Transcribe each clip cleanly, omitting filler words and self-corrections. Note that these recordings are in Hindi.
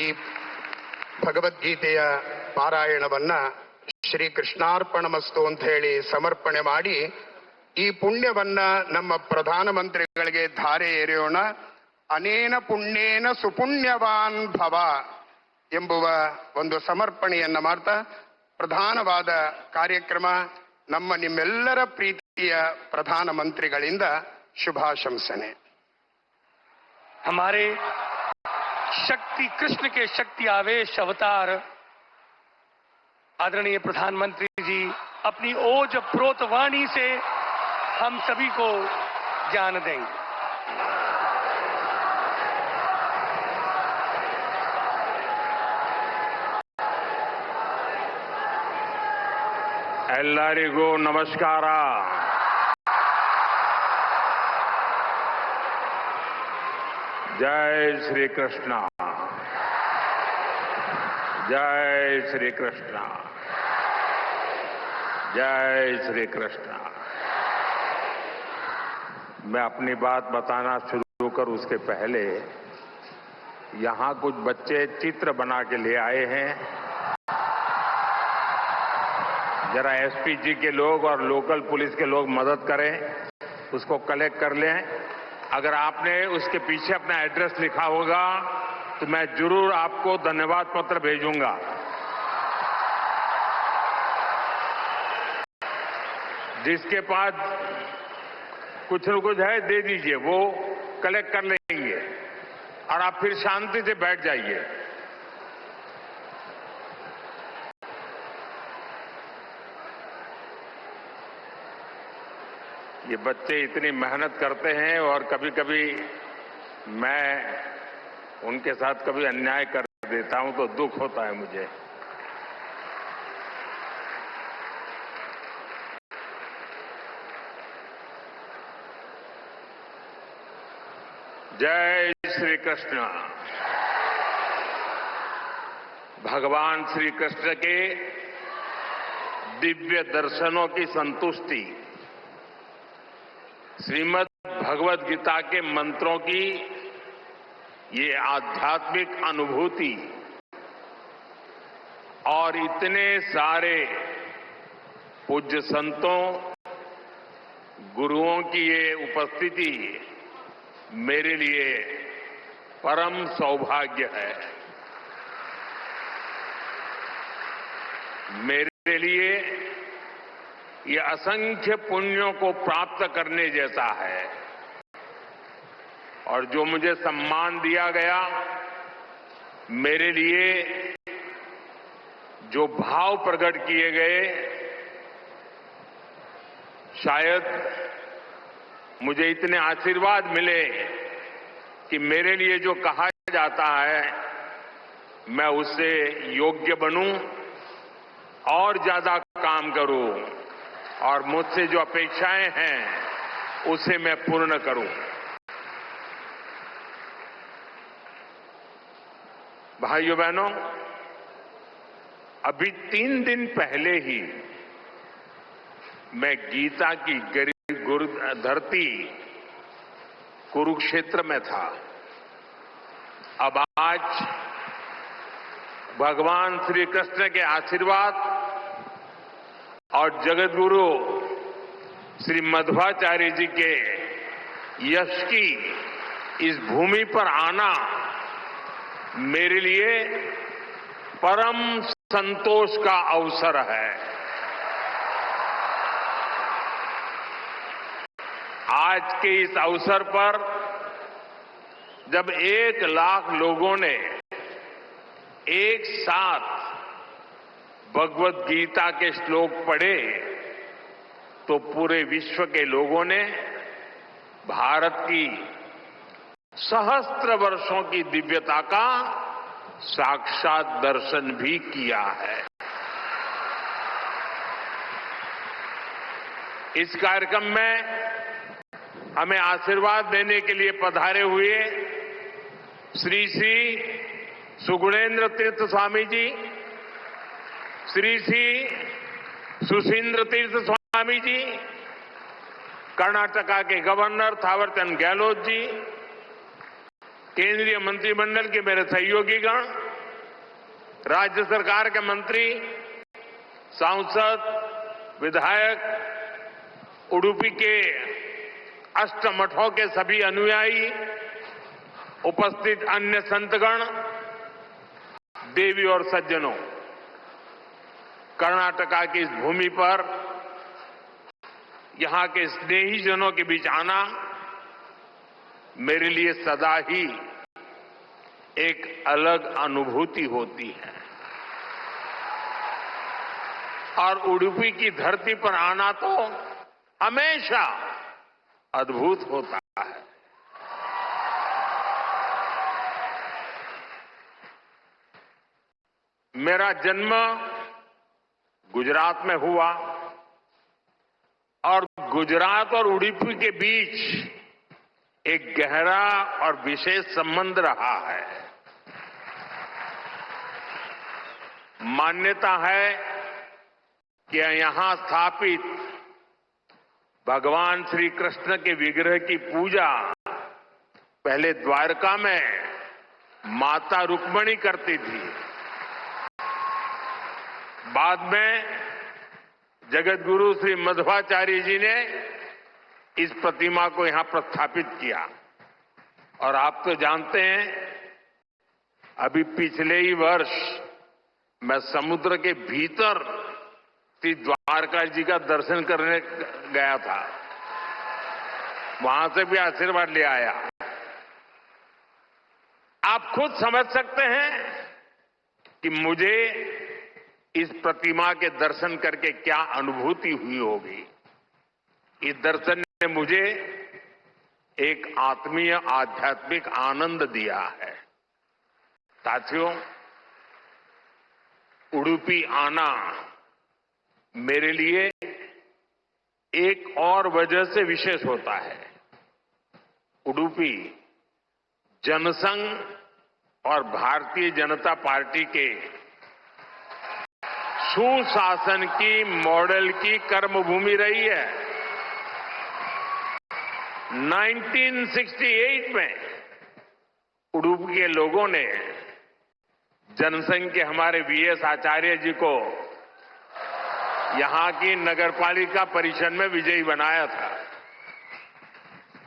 ಈ ಭಗವದ್ಗೀತೆಯ ಪಾರಾಯಣವನ್ನ ಶ್ರೀ ಕೃಷ್ಣಾರ್ಪಣಮಸ್ತು ಅಂತ ಹೇಳಿ ಸಮರ್ಪಣೆ ಮಾಡಿ ಈ ಪುಣ್ಯವನ್ನ ನಮ್ಮ ಪ್ರಧಾನಮಂತ್ರಿಗಳಿಗೆ ಧಾರೆ ಎರೆಯೋಣ. ಅನೇನ ಪುಣ್ಯೇನ ಸುಪುಣ್ಯವಾನ್ ಭವ ಎಂಬುವ ಒಂದು ಸಮರ್ಪಣೆಯನ್ನ ಮಾಡ್ತಾ ಪ್ರಧಾನವಾದ ಕಾರ್ಯಕ್ರಮ ನಮ್ಮ ನಿಮ್ಮೆಲ್ಲರ ಪ್ರೀತಿಯ ಪ್ರಧಾನಮಂತ್ರಿಗಳಿಂದ ಶುಭಾಶಂಸನೆ. हमारे शक्ति कृष्ण के शक्ति आवेश अवतार आदरणीय प्रधानमंत्री जी अपनी ओज प्रोत वाणी से हम सभी को ज्ञान देंगे. ಎಲ್ಲರಿಗೂ ನಮಸ್ಕಾರ. जय श्री कृष्ण, जय श्री कृष्ण, जय श्री कृष्ण. मैं अपनी बात बताना शुरू करूं उसके पहले यहां कुछ बच्चे चित्र बना के ले आए हैं. जरा एसपीजी के लोग और लोकल पुलिस के लोग मदद करें, उसको कलेक्ट कर लें. अगर आपने उसके पीछे अपना एड्रेस लिखा होगा तो मैं जरूर आपको धन्यवाद पत्र भेजूंगा. जिसके पास कुछ न कुछ है दे दीजिए, वो कलेक्ट कर लेंगे और आप फिर शांति से बैठ जाइए. ये बच्चे इतनी मेहनत करते हैं और कभी कभी मैं उनके साथ कभी अन्याय कर देता हूं तो दुख होता है मुझे. जय श्री कृष्ण. भगवान श्री कृष्ण के दिव्य दर्शनों की संतुष्टि, श्रीमद् भगवत गीता के मंत्रों की ये आध्यात्मिक अनुभूति और इतने सारे पूज्य संतों गुरुओं की ये उपस्थिति मेरे लिए परम सौभाग्य है. मेरे लिए ये असंख्य पुण्यों को प्राप्त करने जैसा है. और जो मुझे सम्मान दिया गया, मेरे लिए जो भाव प्रकट किए गए, शायद मुझे इतने आशीर्वाद मिले कि मेरे लिए जो कहा जाता है मैं उससे योग्य बनूं और ज्यादा काम करूं और मुझसे जो अपेक्षाएं हैं उसे मैं पूर्ण करूं. भाइयों बहनों, अभी 3 दिन पहले ही मैं गीता की गुरु धरती कुरुक्षेत्र में था. अब आज भगवान श्री कृष्ण के आशीर्वाद और जगत गुरु श्री मध्वाचार्य जी के यश की इस भूमि पर आना मेरे लिए परम संतोष का अवसर है. आज के इस अवसर पर जब 1 लाख लोगों ने एक साथ भगवत गीता के श्लोक पढ़े तो पूरे विश्व के लोगों ने भारत की सहस्त्र वर्षों की दिव्यता का साक्षात दर्शन भी किया है. इस कार्यक्रम में हमें आशीर्वाद देने के लिए पधारे हुए श्री श्री सुगुणेन्द्र तीर्थ स्वामी जी, श्री श्री सुशींद्र तीर्थ स्वामी जी, कर्नाटका के गवर्नर थावरचंद गहलोत जी, केंद्रीय मंत्रिमंडल के मेरे सहयोगीगण, राज्य सरकार के मंत्री, सांसद, विधायक, उडुपी के अष्टमठों के सभी अनुयायी, उपस्थित अन्य संतगण, देवी और सज्जनों, कर्नाटका की इस भूमि पर यहां के स्नेहीजनों के बीच आना मेरे लिए सदा ही एक अलग अनुभूति होती है। और उडुपी की धरती पर आना तो हमेशा अद्भुत होता है। मेरा जन्म गुजरात में हुआ और गुजरात और उडुपी के बीच एक गहरा और विशेष संबंध रहा है। मान्यता है कि यहां स्थापित भगवान श्री कृष्ण के विग्रह की पूजा पहले द्वारका में माता रुक्मिणी करती थी। बाद में जगत गुरु श्री मध्वाचार्य जी ने इस प्रतिमा को यहां प्रस्थापित किया। और आप तो जानते हैं, अभी पिछले ही वर्ष मैं समुद्र के भीतर श्री द्वारका जी का दर्शन करने गया था, वहां से भी आशीर्वाद ले आया। आप खुद समझ सकते हैं कि मुझे इस प्रतिमा के दर्शन करके क्या अनुभूति हुई होगी। इस दर्शन ने मुझे एक आत्मीय आध्यात्मिक आनंद दिया है। साथियों, उडुपी आना मेरे लिए एक और वजह से विशेष होता है। उडुपी जनसंघ और भारतीय जनता पार्टी के सुशासन की मॉडल की कर्मभूमि रही है। 1968 में उडुपी के लोगों ने जनसंघ के हमारे वीएस आचार्य जी को यहां की नगरपालिका परिषद में विजयी बनाया था।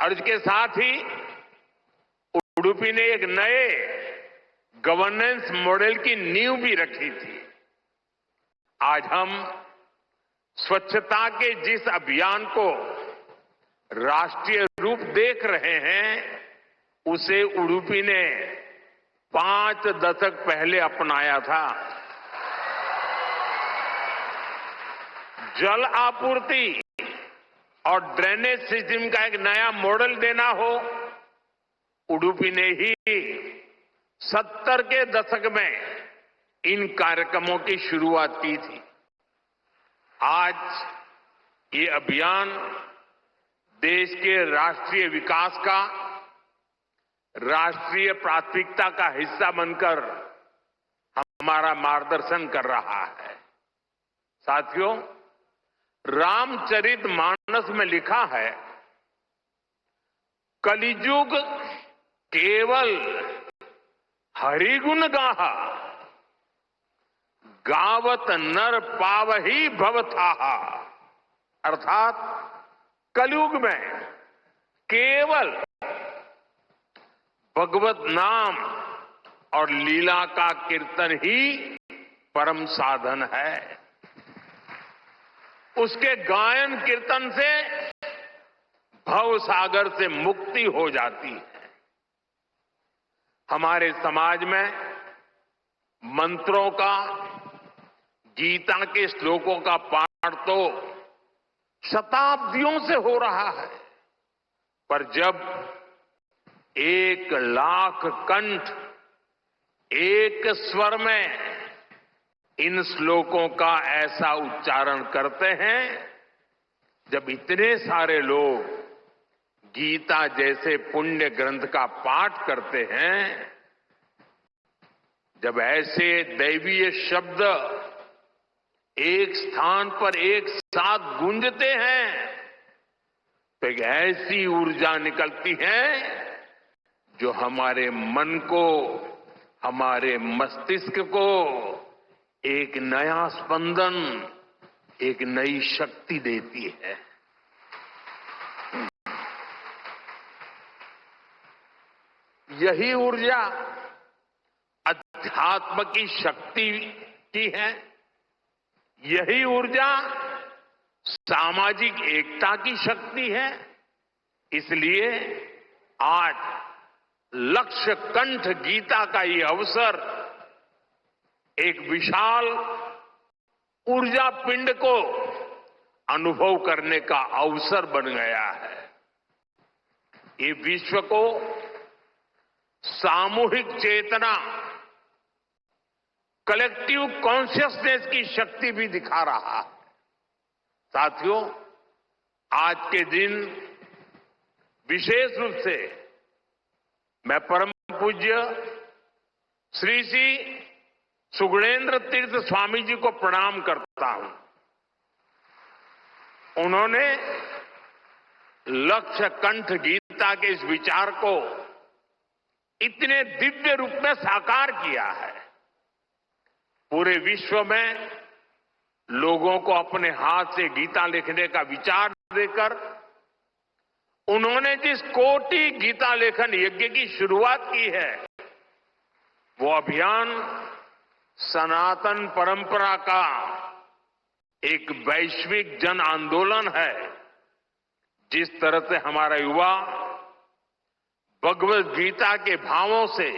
और इसके साथ ही उडुपी ने एक नए गवर्नेंस मॉडल की नींव भी रखी थी। आज हम स्वच्छता के जिस अभियान को राष्ट्रीय रूप देख रहे हैं, उसे उडुपी ने 5 दशक पहले अपनाया था। जल आपूर्ति और ड्रेनेज सिस्टम का एक नया मॉडल देना हो, उडुपी ने ही 70 के दशक में इन कार्यक्रमों की शुरुआत की थी। आज ये अभियान देश के राष्ट्रीय विकास का राष्ट्रीय प्राथमिकता का हिस्सा बनकर हमारा मार्गदर्शन कर रहा है। साथियों, रामचरितमानस में लिखा है, कलिजुग केवल हरिगुण गाहा, गावत नर पावही भवथाहा। अर्थात कलयुग में केवल भगवत नाम और लीला का कीर्तन ही परम साधन है। उसके गायन कीर्तन से भव सागर से मुक्ति हो जाती है। हमारे समाज में मंत्रों का, गीता के श्लोकों का पाठ तो शताब्दियों से हो रहा है, पर जब 1 लाख कंठ एक स्वर में इन श्लोकों का ऐसा उच्चारण करते हैं, जब इतने सारे लोग गीता जैसे पुण्य ग्रंथ का पाठ करते हैं, जब ऐसे दैवीय शब्द एक स्थान पर एक साथ गूंजते हैं, तो एक ऐसी ऊर्जा निकलती है जो हमारे मन को, हमारे मस्तिष्क को एक नया स्पंदन, एक नई शक्ति देती है। यही ऊर्जा अध्यात्म की शक्ति की है। यही ऊर्जा सामाजिक एकता की शक्ति है। इसलिए आज लक्ष्य कंठ गीता का ये अवसर एक विशाल ऊर्जा पिंड को अनुभव करने का अवसर बन गया है। ये विश्व को सामूहिक चेतना, कलेक्टिव कॉन्शियसनेस की शक्ति भी दिखा रहा है। साथियों, आज के दिन विशेष रूप से मैं परम पूज्य श्री सुगुणेन्द्र तीर्थ स्वामी जी को प्रणाम करता हूं। उन्होंने लक्ष्य कंठ गीता के इस विचार को इतने दिव्य रूप में साकार किया है। पूरे विश्व में लोगों को अपने हाथ से गीता लिखने का विचार देकर उन्होंने जिस कोटि गीता लेखन यज्ञ की शुरुआत की है, वो अभियान सनातन परंपरा का एक वैश्विक जन आंदोलन है। जिस तरह से हमारा युवा भगवत गीता के भावों से,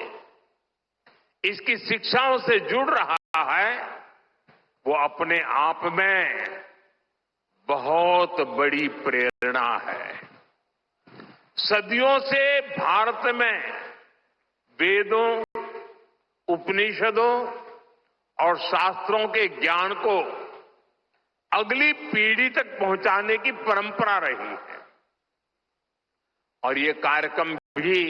इसकी शिक्षाओं से जुड़ रहा है, वो अपने आप में बहुत बड़ी प्रेरणा है। सदियों से भारत में वेदों, उपनिषदों और शास्त्रों के ज्ञान को अगली पीढ़ी तक पहुंचाने की परंपरा रही है। और ये कार्यक्रम भी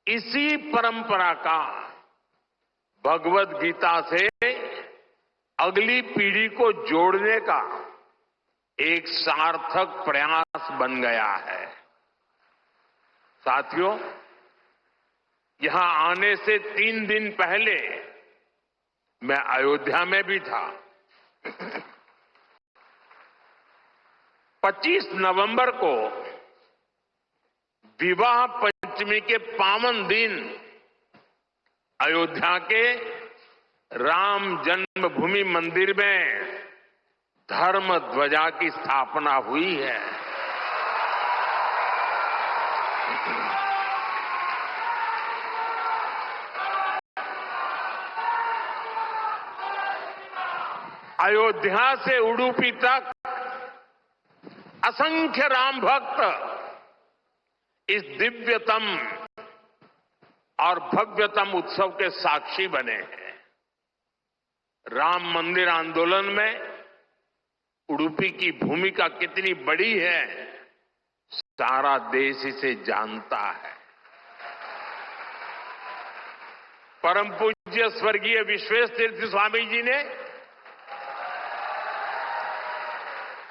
इसी परंपरा का भगवत गीता से अगली पीढ़ी को जोड़ने का एक सार्थक प्रयास बन गया है। साथियों, यहां आने से 3 दिन पहले मैं अयोध्या में भी था। 25 नवंबर को विवाह पंचमी के पावन दिन अयोध्या के राम जन्मभूमि मंदिर में धर्म ध्वजा की स्थापना हुई है। अयोध्या से उडुपी तक असंख्य राम भक्त इस दिव्यतम और भव्यतम उत्सव के साक्षी बने हैं। राम मंदिर आंदोलन में उडुपी की भूमिका कितनी बड़ी है, सारा देश इसे जानता है। परम पूज्य स्वर्गीय विश्वेश तीर्थ स्वामी जी ने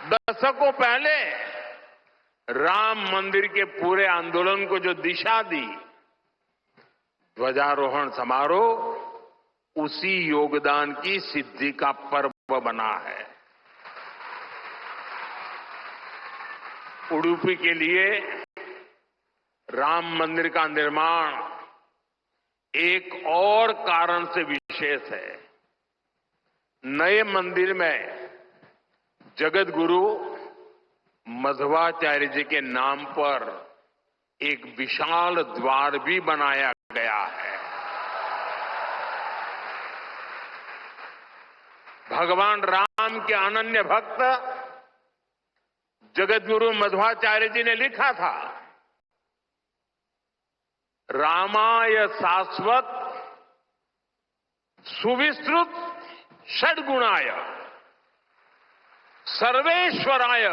दशकों पहले राम मंदिर के पूरे आंदोलन को जो दिशा दी, ध्वजारोहण समारोह उसी योगदान की सिद्धि का पर्व बना है। उडुपी के लिए राम मंदिर का निर्माण एक और कारण से विशेष है। नए मंदिर में जगत गुरु मध्वाचार्य जी के नाम पर एक विशाल द्वार भी बनाया गया है। भगवान राम के अनन्य भक्त जगत गुरु मध्वाचार्य जी ने लिखा था, रामाय शाश्वत सुविस्तृत षड्गुणाय सर्वेश्वराय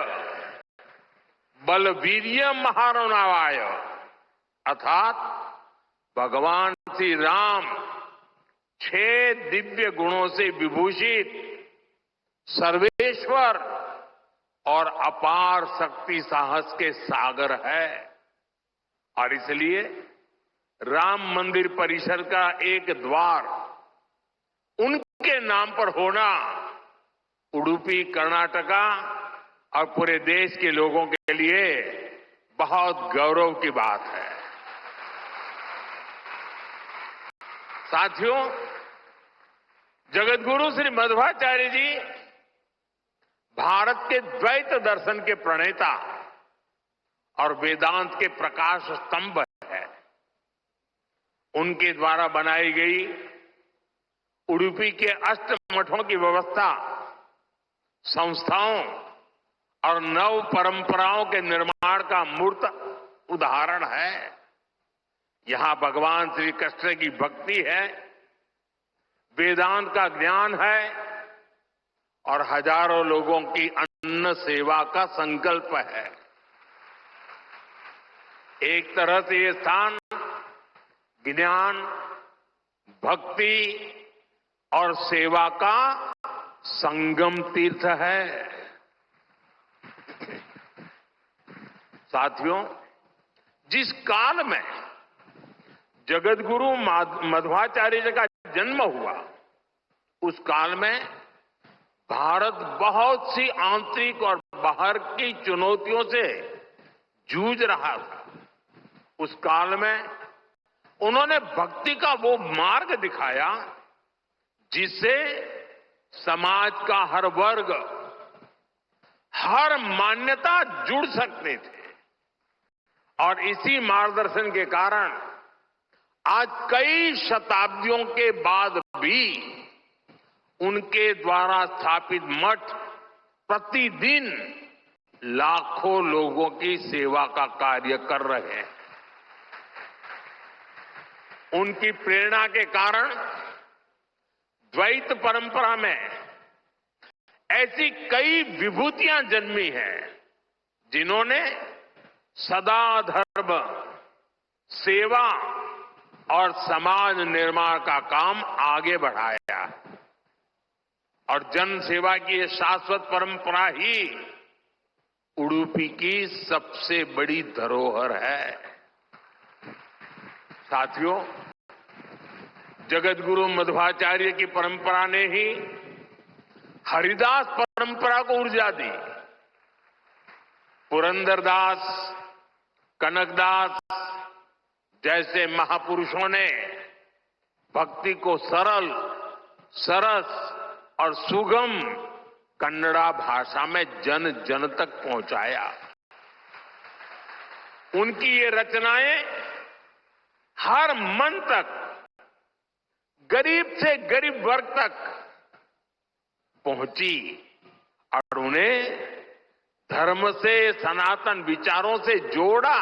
बलवीर्य महारणवाय, अर्थात भगवान श्री राम 6 दिव्य गुणों से विभूषित सर्वेश्वर और अपार शक्ति साहस के सागर है। और इसलिए राम मंदिर परिसर का एक द्वार उनके नाम पर होना उडुपी, कर्नाटका और पूरे देश के लोगों के लिए बहुत गौरव की बात है। साथियों, जगतगुरु श्री मध्वाचार्य जी भारत के द्वैत दर्शन के प्रणेता और वेदांत के प्रकाश स्तंभ है। उनके द्वारा बनाई गई उडुपी के अष्ट मठों की व्यवस्था संस्थाओं और नव परंपराओं के निर्माण का मूर्त उदाहरण है। यहां भगवान श्री कृष्ण की भक्ति है, वेदांत का ज्ञान है और हजारों लोगों की अन्न सेवा का संकल्प है। एक तरह से ये स्थान ज्ञान, भक्ति और सेवा का संगम तीर्थ है। साथियों, जिस काल में जगतगुरु मध्वाचार्य जी का जन्म हुआ, उस काल में भारत बहुत सी आंतरिक और बाहर की चुनौतियों से जूझ रहा था। उस काल में उन्होंने भक्ति का वो मार्ग दिखाया जिससे समाज का हर वर्ग, हर मान्यता जुड़ सकते थे। और इसी मार्गदर्शन के कारण आज कई शताब्दियों के बाद भी उनके द्वारा स्थापित मठ प्रतिदिन लाखों लोगों की सेवा का कार्य कर रहे हैं। उनकी प्रेरणा के कारण द्वैत परंपरा में ऐसी कई विभूतियां जन्मी हैं जिन्होंने सदा धर्म, सेवा और समाज निर्माण का काम आगे बढ़ाया। और जन सेवा की ये शाश्वत परंपरा ही उडुपी की सबसे बड़ी धरोहर है। साथियों, जगतगुरु मध्वाचार्य की परंपरा ने ही हरिदास परंपरा को ऊर्जा दी। पुरंदरदास, कनकदास जैसे महापुरुषों ने भक्ति को सरल, सरस और सुगम कन्नड़ा भाषा में जन जन तक पहुंचाया। उनकी ये रचनाएं हर मन तक, गरीब से गरीब वर्ग तक पहुंची और उन्हें धर्म से, सनातन विचारों से जोड़ा।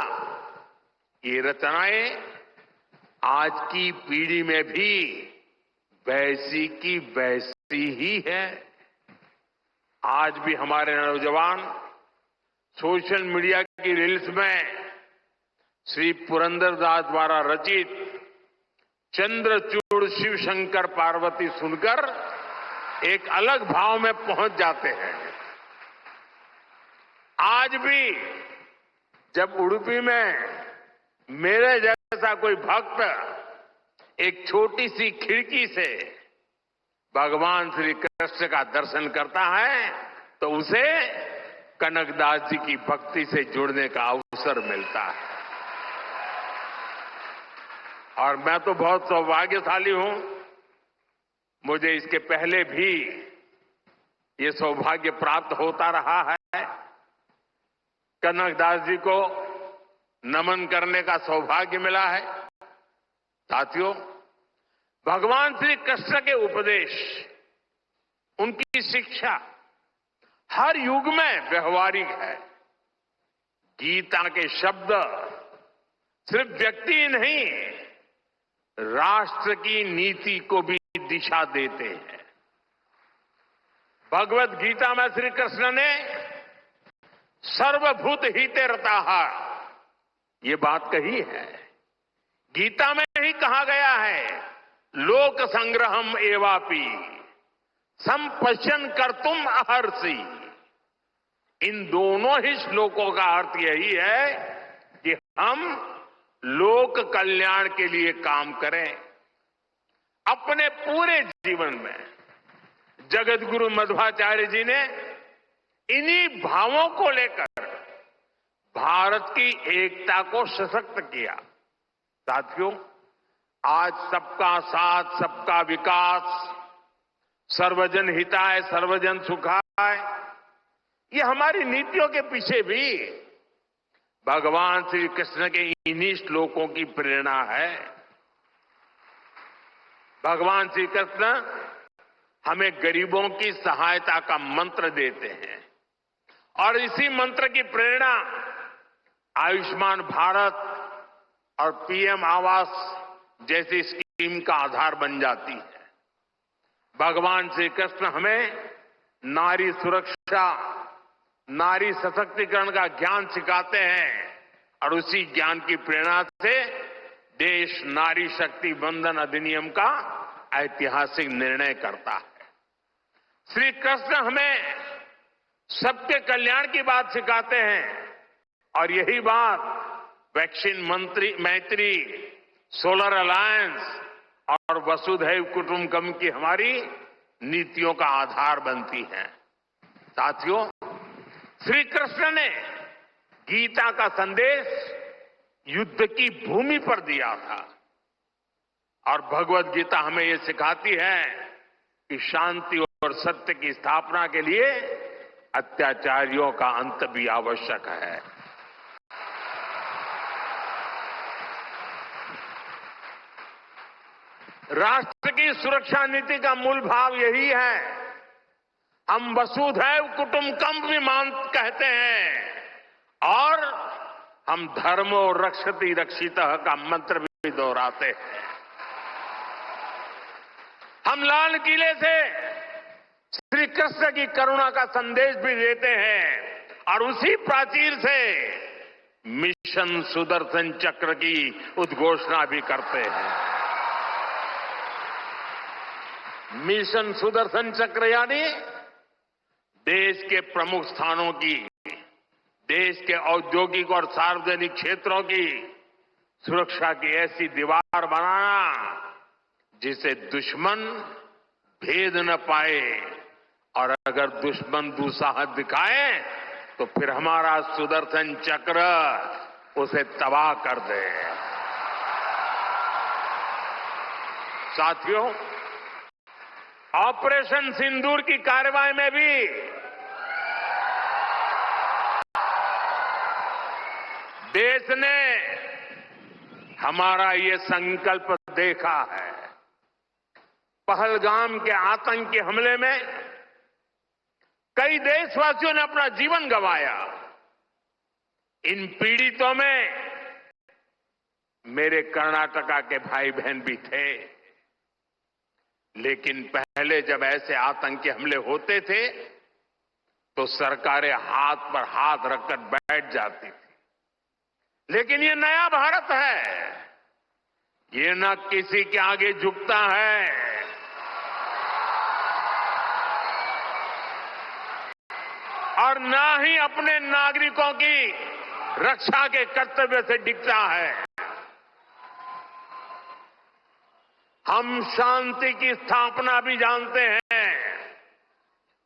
ये रचनाएं आज की पीढ़ी में भी वैसी की वैसी ही है। आज भी हमारे नौजवान सोशल मीडिया की रील्स में श्री पुरंदरदास द्वारा रचित चंद्रचूड़ शिव शंकर पार्वती सुनकर एक अलग भाव में पहुंच जाते हैं। आज भी जब उडुपी में मेरे जैसा कोई भक्त एक छोटी सी खिड़की से भगवान श्री कृष्ण का दर्शन करता है तो उसे कनकदास जी की भक्ति से जुड़ने का अवसर मिलता है। और मैं तो बहुत सौभाग्यशाली हूं, मुझे इसके पहले भी ये सौभाग्य प्राप्त होता रहा है। कनकदास जी को नमन करने का सौभाग्य मिला है। साथियों, भगवान श्री कृष्ण के उपदेश, उनकी शिक्षा हर युग में व्यवहारिक है। गीता के शब्द सिर्फ व्यक्ति नहीं, राष्ट्र की नीति को भी दिशा देते हैं। भगवत गीता में श्री कृष्ण ने सर्वभूत हिते रताः ये बात कही है। गीता में ही कहा गया है, लोक संग्रहम एवापि संपश्यन कर्तुम अर्हसि। इन दोनों ही श्लोकों का अर्थ यही है कि हम लोक कल्याण के लिए काम करें। अपने पूरे जीवन में जगत गुरु मध्वाचार्य जी ने इन्हीं भावों को लेकर भारत की एकता को सशक्त किया। साथियों, आज सबका साथ, सबका विकास, सर्वजन हिताय, सर्वजन सुखाय, ये हमारी नीतियों के पीछे भी भगवान श्री कृष्ण के इन्हीं श्लोकों की प्रेरणा है। भगवान श्री कृष्ण हमें गरीबों की सहायता का मंत्र देते हैं और इसी मंत्र की प्रेरणा आयुष्मान भारत और पीएम आवास जैसी स्कीम का आधार बन जाती है। भगवान श्री कृष्ण हमें नारी सुरक्षा, नारी सशक्तिकरण का ज्ञान सिखाते हैं और उसी ज्ञान की प्रेरणा से देश नारी शक्ति बंधन अधिनियम का ऐतिहासिक निर्णय करता है। श्री कृष्ण हमें सबके कल्याण की बात सिखाते हैं और यही बात वैक्सीन मैत्री, सोलर अलायंस और वसुधैव कुटुंबकम की हमारी नीतियों का आधार बनती है। साथियों, श्री कृष्ण ने गीता का संदेश युद्ध की भूमि पर दिया था और भगवत गीता हमें ये सिखाती है कि शांति और सत्य की स्थापना के लिए अत्याचारियों का अंत भी आवश्यक है। राष्ट्र की सुरक्षा नीति का मूल भाव यही है। हम वसुधैव कुटुंबकम भी कहते हैं और हम धर्मो रक्षति रक्षितः का मंत्र भी दोहराते हैं। हम लाल किले से श्री कृष्ण की करुणा का संदेश भी देते हैं और उसी प्राचीर से मिशन सुदर्शन चक्र की उद्घोषणा भी करते हैं। मिशन सुदर्शन चक्र यानी देश के प्रमुख स्थानों की, देश के औद्योगिक और सार्वजनिक क्षेत्रों की सुरक्षा की ऐसी दीवार बनाना जिसे दुश्मन भेद न पाए और अगर दुश्मन दुस्साहस दिखाए तो फिर हमारा सुदर्शन चक्र उसे तबाह कर दे। साथियों, ऑपरेशन सिंदूर की कार्रवाई में भी देश ने हमारा ये संकल्प देखा है। पहलगाम के आतंकी हमले में कई देशवासियों ने अपना जीवन गंवाया। इन पीड़ितों में मेरे कर्नाटका के भाई बहन भी थे, लेकिन पहले जब ऐसे आतंकी हमले होते थे तो सरकारें हाथ पर हाथ रखकर बैठ जाती थी। लेकिन ये नया भारत है, ये न किसी के आगे झुकता है और न ही अपने नागरिकों की रक्षा के कर्तव्य से डिगता है। हम शांति की स्थापना भी जानते हैं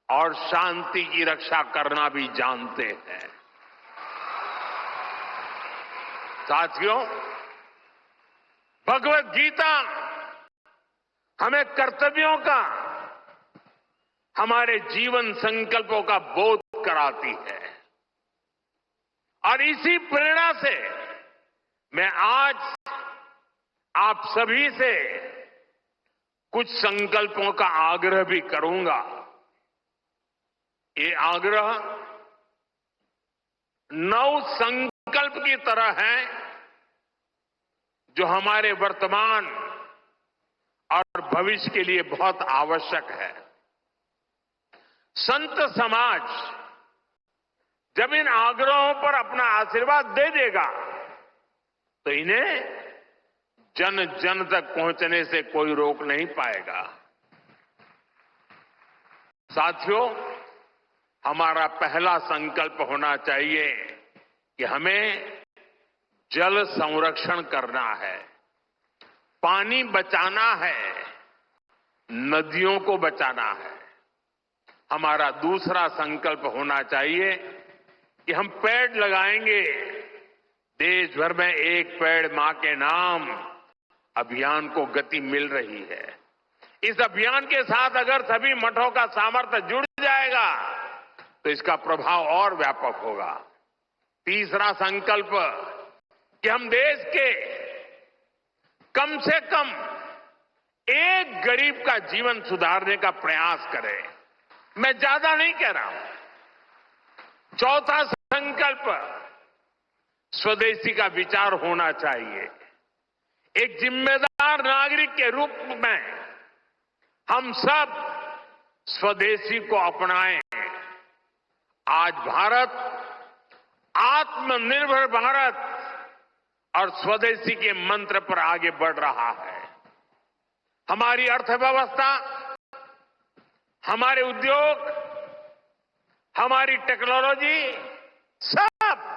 और शांति की रक्षा करना भी जानते हैं। साथियों, भगवत गीता हमें कर्तव्यों का, हमारे जीवन संकल्पों का बोध कराती है और इसी प्रेरणा से मैं आज आप सभी से कुछ संकल्पों का आग्रह भी करूंगा। ये आग्रह 9 संकल्प की तरह है जो हमारे वर्तमान और भविष्य के लिए बहुत आवश्यक है। संत समाज जब इन आग्रहों पर अपना आशीर्वाद दे देगा तो इन्हें जन जन तक पहुंचने से कोई रोक नहीं पाएगा। साथियों, हमारा पहला संकल्प होना चाहिए कि हमें जल संरक्षण करना है, पानी बचाना है, नदियों को बचाना है। हमारा दूसरा संकल्प होना चाहिए कि हम पेड़ लगाएंगे। देश भर में एक पेड़ मां के नाम अभियान को गति मिल रही है। इस अभियान के साथ अगर सभी मठों का सामर्थ्य जुड़ जाएगा तो इसका प्रभाव और व्यापक होगा। तीसरा संकल्प कि हम देश के कम से कम एक गरीब का जीवन सुधारने का प्रयास करें। मैं ज्यादा नहीं कह रहा हूं। चौथा संकल्प स्वदेशी का विचार होना चाहिए। एक जिम्मेदार नागरिक के रूप में हम सब स्वदेशी को अपनाएं। आज भारत आत्मनिर्भर भारत और स्वदेशी के मंत्र पर आगे बढ़ रहा है। हमारी अर्थव्यवस्था, हमारे उद्योग, हमारी टेक्नोलॉजी सब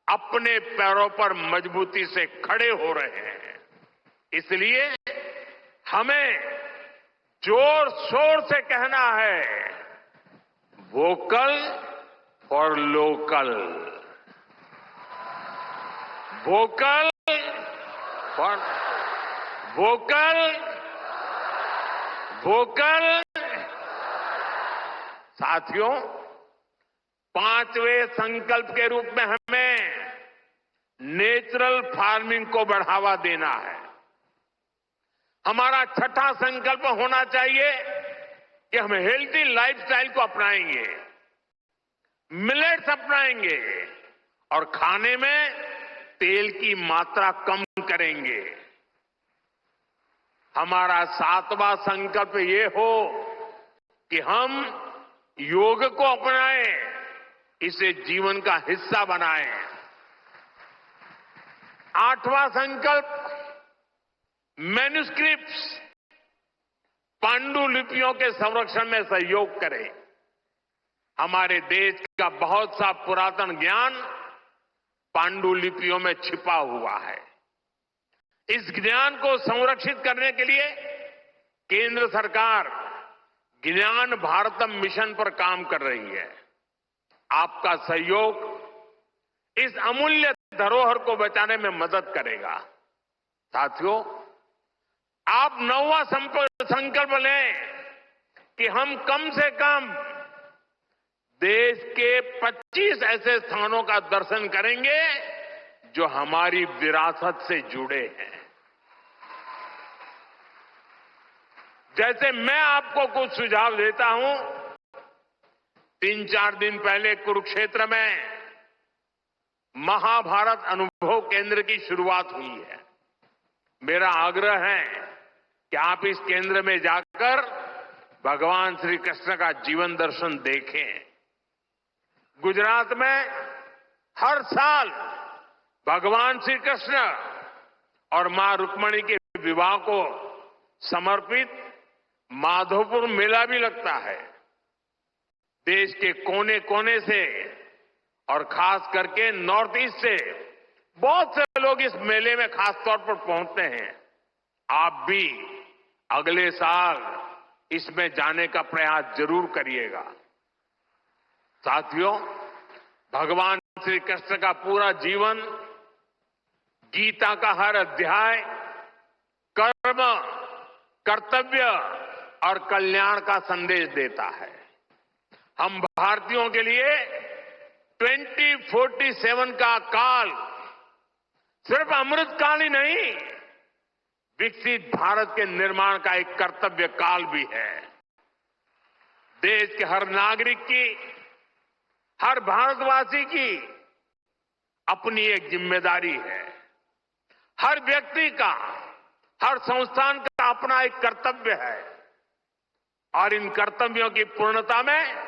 अपने पैरों पर मजबूती से खड़े हो रहे हैं। इसलिए हमें जोर शोर से कहना है, vocal for local, vocal for vocal, vocal. साथियों, पांचवें संकल्प के रूप में हमें नेचुरल फार्मिंग को बढ़ावा देना है। हमारा छठा संकल्प होना चाहिए कि हम हेल्थी लाइफस्टाइल को अपनाएंगे, मिलेट्स अपनाएंगे और खाने में तेल की मात्रा कम करेंगे। हमारा सातवां संकल्प ये हो कि हम योग को अपनाएं, इसे जीवन का हिस्सा बनाएं। आठवां संकल्प मैन्युस्क्रिप्ट्स, पांडुलिपियों के संरक्षण में सहयोग करें। हमारे देश का बहुत सा पुरातन ज्ञान पांडुलिपियों में छिपा हुआ है। इस ज्ञान को संरक्षित करने के लिए केंद्र सरकार ज्ञान भारतम मिशन पर काम कर रही है। आपका सहयोग इस अमूल्य धरोहर को बचाने में मदद करेगा। साथियों, आप नौवां संकल्प लें कि हम कम से कम देश के 25 ऐसे स्थानों का दर्शन करेंगे जो हमारी विरासत से जुड़े हैं। जैसे मैं आपको कुछ सुझाव देता हूं, 3-4 दिन पहले कुरुक्षेत्र में महाभारत अनुभव केंद्र की शुरुआत हुई है। मेरा आग्रह है कि आप इस केंद्र में जाकर भगवान श्री कृष्ण का जीवन दर्शन देखें। गुजरात में हर साल भगवान श्री कृष्ण और मां रुक्मणी के विवाह को समर्पित माधोपुर मेला भी लगता है। देश के कोने कोने से और खास करके नॉर्थ ईस्ट से बहुत से लोग इस मेले में खास तौर पर पहुंचते हैं। आप भी अगले साल इसमें जाने का प्रयास जरूर करिएगा। साथियों, भगवान श्री कृष्ण का पूरा जीवन, गीता का हर अध्याय कर्म, कर्तव्य और कल्याण का संदेश देता है। हम भारतीयों के लिए 2047 का काल सिर्फ अमृत काल ही नहीं, विकसित भारत के निर्माण का एक कर्तव्य काल भी है। देश के हर नागरिक की, हर भारतवासी की अपनी एक जिम्मेदारी है। हर व्यक्ति का, हर संस्थान का अपना एक कर्तव्य है और इन कर्तव्यों की पूर्णता में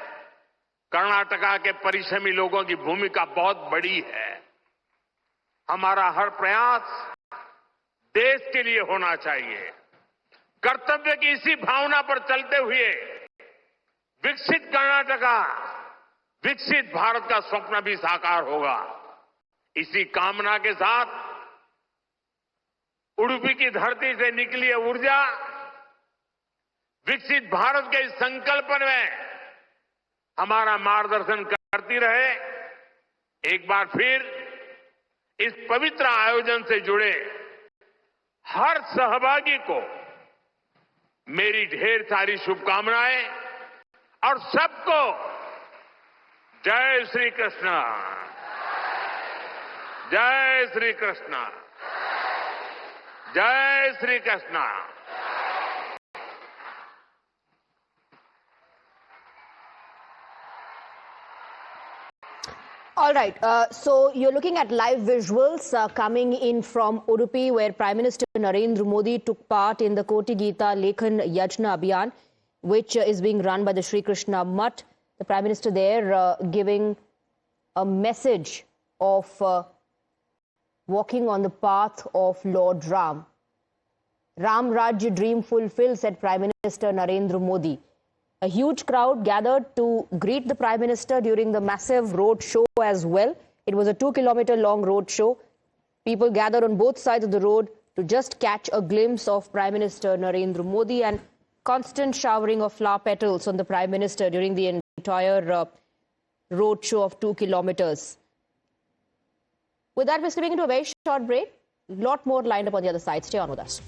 कर्नाटका के परिश्रमी लोगों की भूमिका बहुत बड़ी है। हमारा हर प्रयास देश के लिए होना चाहिए। कर्तव्य की इसी भावना पर चलते हुए विकसित कर्नाटका, विकसित भारत का स्वप्न भी साकार होगा। इसी कामना के साथ उडुपी की धरती से निकली है ऊर्जा विकसित भारत के इस संकल्प में हमारा मार्गदर्शन करती रहे। एक बार फिर इस पवित्र आयोजन से जुड़े हर सहभागी को मेरी ढेर सारी शुभकामनाएं और सबको जय श्री कृष्ण, जय श्री कृष्ण, जय Shri Krishna. All right. So you're looking at live visuals coming in from Udupi, where Prime Minister Narendra Modi took part in the Koti Gita Lekhan Yajna Abhiyan, which is being run by the Sri Krishna Mutt. The Prime Minister there giving a message of walking on the path of Lord Ram. Ram Rajya dream fulfilled, said Prime Minister Narendra Modi. A huge crowd gathered to greet the Prime Minister during the massive road show as well. It was a 2-kilometer long road show. People gathered on both sides of the road to just catch a glimpse of Prime Minister Narendra Modi, and constant showering of flower petals on the Prime Minister during the entire road show of 2 kilometers. With that, we're stepping into a very short break. A lot more lined up on the other side. Stay on with us.